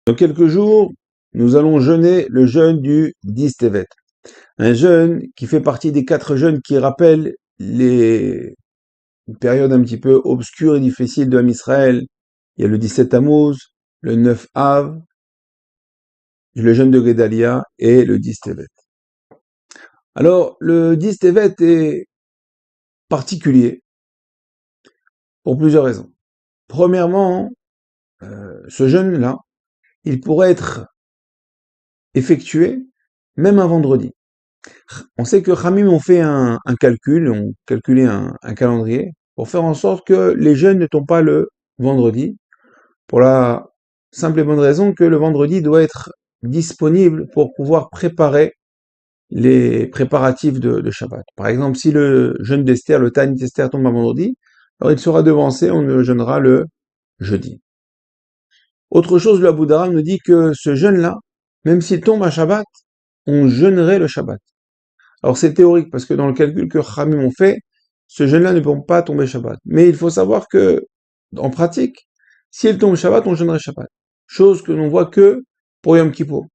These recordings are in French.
Dans quelques jours, nous allons jeûner le jeûne du 10 Tevet. Un jeûne qui fait partie des 4 jeûnes qui rappellent les périodes un petit peu obscures et difficiles de l'Am Israël. Il y a le 17 Tammuz, le 9 Av, le jeûne de Guédalia et le 10 Tevet. Alors, le 10 Tevet est particulier pour plusieurs raisons. Premièrement, ce jeûne-là, il pourrait être effectué même un vendredi. On sait que Khamim ont fait un calcul, ont calculé un calendrier pour faire en sorte que les jeûnes ne tombent pas le vendredi, pour la simple et bonne raison que le vendredi doit être disponible pour pouvoir préparer les préparatifs de Shabbat. Par exemple, si le jeûne d'Esther, le Ta'anit Esther tombe un vendredi, alors il sera devancé, on le jeûnera le jeudi. Autre chose, le Abu Dharam nous dit que ce jeûne-là, même s'il tombe à Shabbat, on jeûnerait le Shabbat. Alors c'est théorique, parce que dans le calcul que Khamim ont fait, ce jeûne-là ne peut pas tomber Shabbat. Mais il faut savoir que, en pratique, si elle tombe Shabbat, on jeûnerait Shabbat. Chose que l'on voit que pour Yom Kippour.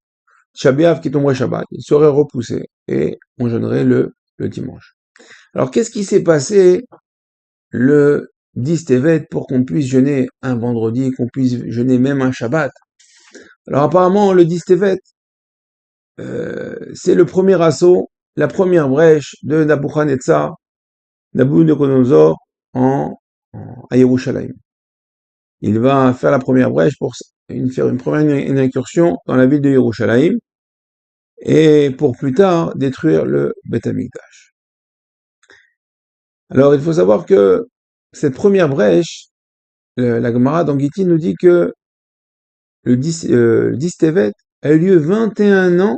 Shabbat qui tomberait Shabbat, il serait repoussé, et on jeûnerait le dimanche. Alors qu'est-ce qui s'est passé le 10 Tevet pour qu'on puisse jeûner un vendredi, qu'on puisse jeûner même un Shabbat? Alors apparemment, le 10 Tevet, c'est le premier assaut, la première brèche de Nabuchodonosor à Yerushalayim. Il va faire la première brèche pour faire une première incursion dans la ville de Yerushalayim et pour plus tard détruire le Beth Amikdash. Alors il faut savoir que cette première brèche, la Gemara dans Gittin nous dit que le 10 Tevet a eu lieu 21 ans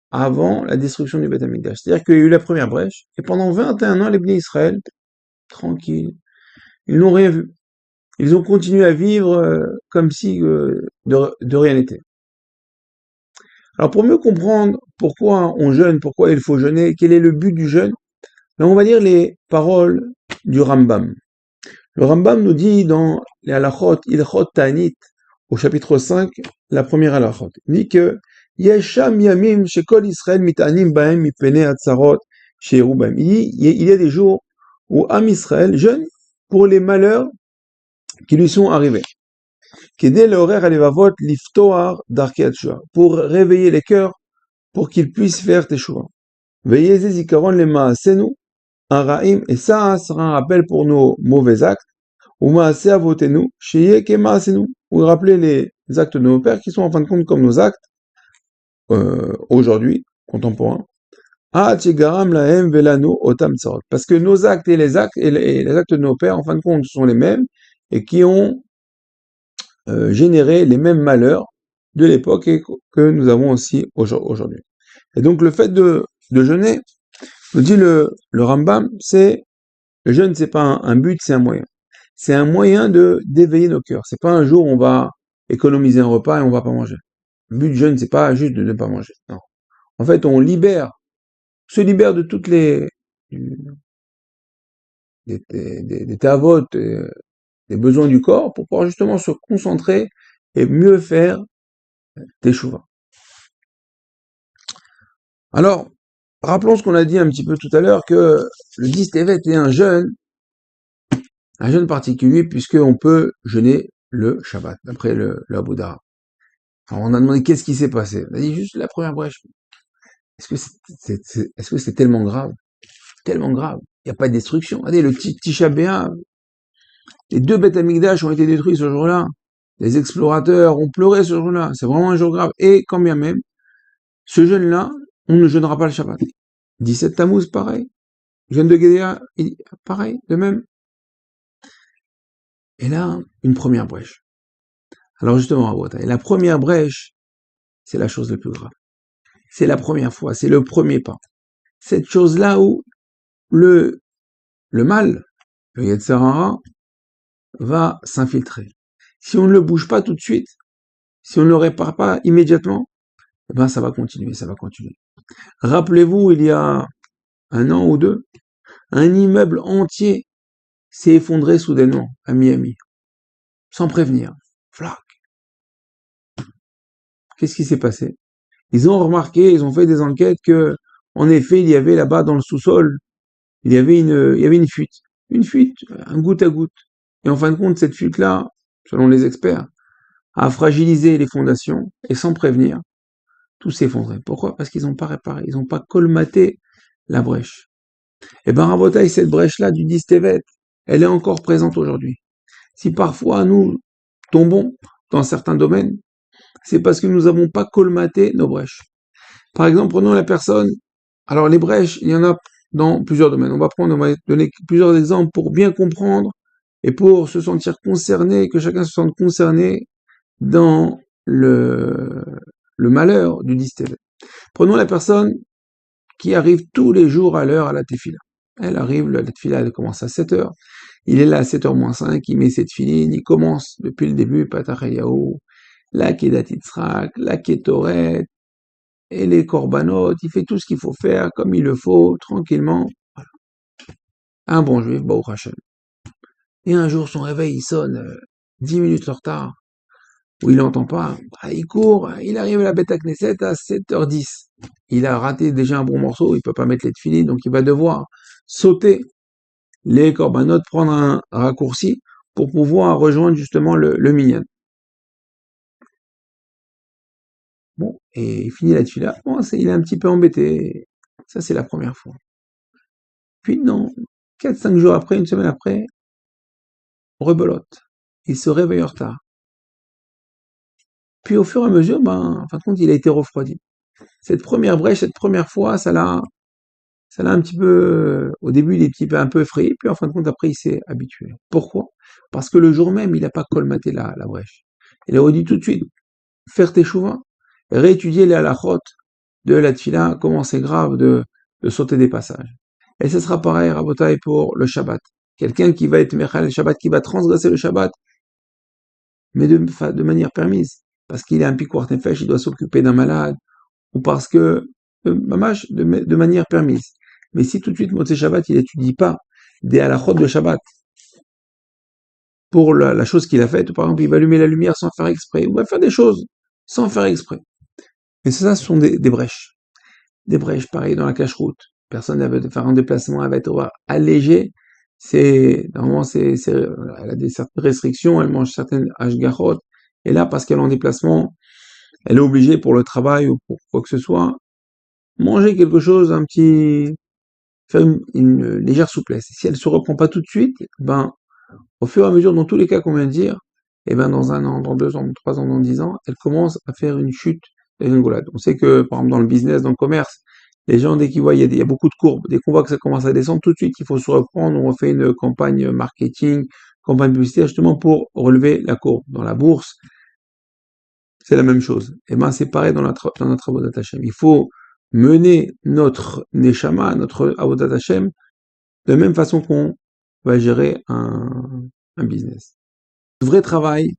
avant la destruction du Beth Amikdash. C'est-à-dire qu'il y a eu la première brèche, et pendant 21 ans, les Bnei Israël, tranquilles, ils n'ont rien vu. Ils ont continué à vivre comme si de rien n'était. Alors pour mieux comprendre pourquoi on jeûne, pourquoi il faut jeûner, quel est le but du jeûne, là on va lire les paroles du Rambam. Le Rambam nous dit dans les halachot, Ilchot Ta'anit, au chapitre 5, la première halachot, il dit que Yesham Yamim Shekol Israël Mit'anim Bahem Mipene Hatzarot She'eru Bahem. Il y a des jours où Am Israël jeûne pour les malheurs qui lui sont arrivés. Kedé l'horaire alevavot liftoar darkei teshuvah, pour réveiller les cœurs, pour qu'ils puissent faire teshuvah. Veillez zikaron le maasenu araim, et ça sera un rappel pour nos mauvais actes. Ou maase avotenu sheye ke maasenu, ou rappeler les actes de nos pères qui sont en fin de compte comme nos actes aujourd'hui contemporains. Parce que nos actes et les actes de nos pères en fin de compte sont les mêmes et qui ont générer les mêmes malheurs de l'époque et que nous avons aussi aujourd'hui. Et donc le fait de jeûner, nous dit le Rambam, le jeûne, c'est pas un but, c'est un moyen. C'est un moyen d'éveiller nos cœurs. C'est pas un jour où on va économiser un repas et on va pas manger. Le but du jeûne, c'est pas juste de ne pas manger. Non. En fait, on se libère de toutes des tavotes, des besoins du corps pour pouvoir justement se concentrer et mieux faire teshuva. Alors, rappelons ce qu'on a dit un petit peu tout à l'heure, que le 10 Tevet est un jeûne particulier, puisqu'on peut jeûner le Shabbat, d'après le Abu Dharam. Alors, on a demandé qu'est-ce qui s'est passé. On a dit juste la première brèche. Est-ce que c'est tellement grave? Tellement grave. Il n'y a pas de destruction. Regardez, le Tisha B'Av, les 2 Beth Amikdash ont été détruits ce jour-là. Les explorateurs ont pleuré ce jour-là. C'est vraiment un jour grave. Et quand bien même, ce jeûne-là, on ne jeûnera pas le Shabbat. 17 Tammuz, pareil. Jeûne de Guédéa, pareil, de même. Et là, une première brèche. Alors justement, et la première brèche, c'est la chose la plus grave. C'est la première fois, c'est le premier pas. Cette chose-là où le mal, le Yetzer Hara, va s'infiltrer. Si on ne le bouge pas tout de suite, si on ne le répare pas immédiatement, eh ben ça va continuer, ça va continuer. Rappelez-vous, il y a 1 an ou 2, un immeuble entier s'est effondré soudainement à Miami, sans prévenir. Flac. qu'est-ce qui s'est passé? Ils ont remarqué, ils ont fait des enquêtes que, en effet, il y avait là-bas dans le sous-sol, il y avait une fuite, un goutte à goutte. Et en fin de compte, cette fuite-là, selon les experts, a fragilisé les fondations et sans prévenir, tout s'effondrait. Pourquoi? Parce qu'ils n'ont pas réparé, ils n'ont pas colmaté la brèche. Et ben, Rabotaï, cette brèche-là du Distevet, elle est encore présente aujourd'hui. Si parfois nous tombons dans certains domaines, c'est parce que nous n'avons pas colmaté nos brèches. Par exemple, prenons la personne. Alors les brèches, il y en a dans plusieurs domaines. On va donner plusieurs exemples pour bien comprendre et pour se sentir concerné, que chacun se sente concerné dans le malheur du distévé. Prenons la personne qui arrive tous les jours à l'heure à la tefila. Elle arrive, la tefila elle commence à 7h. Il est là à 7h moins 5, il met ses tefilines, il commence depuis le début, Patachayahu, la Kedat Yitzhak, la Ketoret, et les korbanot, il fait tout ce qu'il faut faire, comme il le faut, tranquillement. Voilà. Un bon juif, Baruch Hashem. Et un jour, son réveil, il sonne 10 minutes en retard, où il n'entend pas. Il court, il arrive à la Beth Knesset à 7h10. Il a raté déjà un bon morceau, il peut pas mettre les tefilines, donc il va devoir sauter les korbanot, prendre un raccourci pour pouvoir rejoindre justement le minyan. Bon, et il finit la tefila. Bon, il est un petit peu embêté. Ça, c'est la première fois. Puis non, 4-5 jours après, une semaine après, rebelote. Il se réveille en retard. Puis au fur et à mesure, en fin de compte, il a été refroidi. Cette première brèche, cette première fois, ça l'a un petit peu, au début, il est un peu effrayé, puis en fin de compte, après, il s'est habitué. Pourquoi? Parce que le jour même, il n'a pas colmaté la brèche. Il aurait dit tout de suite, faire tes chouvas, réétudier les halachot de la tfila, comment c'est grave de sauter des passages. Et ce sera pareil, Rabotai, pour le Shabbat. Quelqu'un qui va être Mechal le Shabbat, qui va transgresser le Shabbat, mais de manière permise. Parce qu'il est un piquoir nefesh, il doit s'occuper d'un malade, ou parce que, de manière permise. Mais si tout de suite, Motzei Shabbat, il n'étudie pas des halachot de Shabbat, pour la chose qu'il a faite, ou par exemple, il va allumer la lumière sans faire exprès, ou il va faire des choses sans faire exprès. Mais ça, ce sont des brèches. Des brèches, pareil, dans la cache-route. Personne ne veut faire un déplacement, elle va être allégée. Normalement, elle a certaines restrictions, elle mange certaines hashgachot. Et là, parce qu'elle est en déplacement, elle est obligée pour le travail ou pour quoi que ce soit, manger quelque chose, faire une légère souplesse. Si elle se reprend pas tout de suite, au fur et à mesure, dans tous les cas qu'on vient de dire, dans 1 an, dans 2 ans, dans 3 ans, dans 10 ans, elle commence à faire une chute et une rigolade. On sait que, par exemple, dans le business, dans le commerce, les gens, dès qu'ils voient, il y a beaucoup de courbes, dès qu'on voit que ça commence à descendre, tout de suite, il faut se reprendre, on refait une campagne marketing, campagne publicitaire, justement pour relever la courbe. Dans la bourse, c'est la même chose. C'est pareil dans notre Avodat Hashem. Il faut mener notre Neshama, notre Avodat Hashem, de la même façon qu'on va gérer un business. Le vrai travail,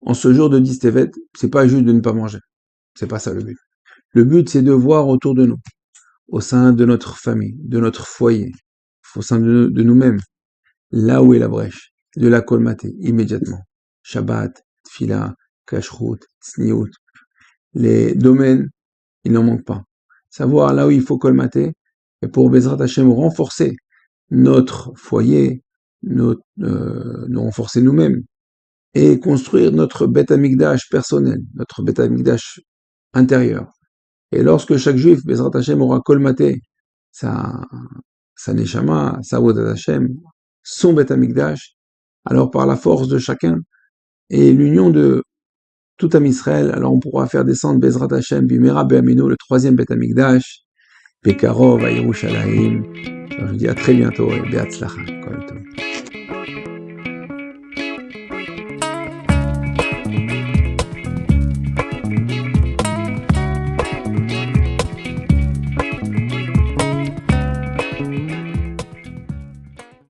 en ce jour de Distevet, c'est pas juste de ne pas manger. C'est pas ça le but. Le but, c'est de voir autour de nous, au sein de notre famille, de notre foyer, au sein de nous-mêmes, là où est la brèche, de la colmater immédiatement. Shabbat, Tfila, Kashrut, Tzniut. Les domaines, il n'en manque pas. Savoir là où il faut colmater, et pour Bezrat Hashem renforcer notre foyer, nous renforcer nous-mêmes, et construire notre Beth Amikdash personnel, notre Beth Amikdash intérieur. Et lorsque chaque juif, Bezrat Hashem, aura colmaté sa Neshama, sa Avodat Hashem, son Beth Amikdash, alors par la force de chacun et l'union de tout Am Israël, alors on pourra faire descendre Bezrat Hashem, Bimera Be'aminu, le 3e Beth Amikdash, Bekarov à Yerushalayim. Je vous dis à très bientôt et Be'atzlacha.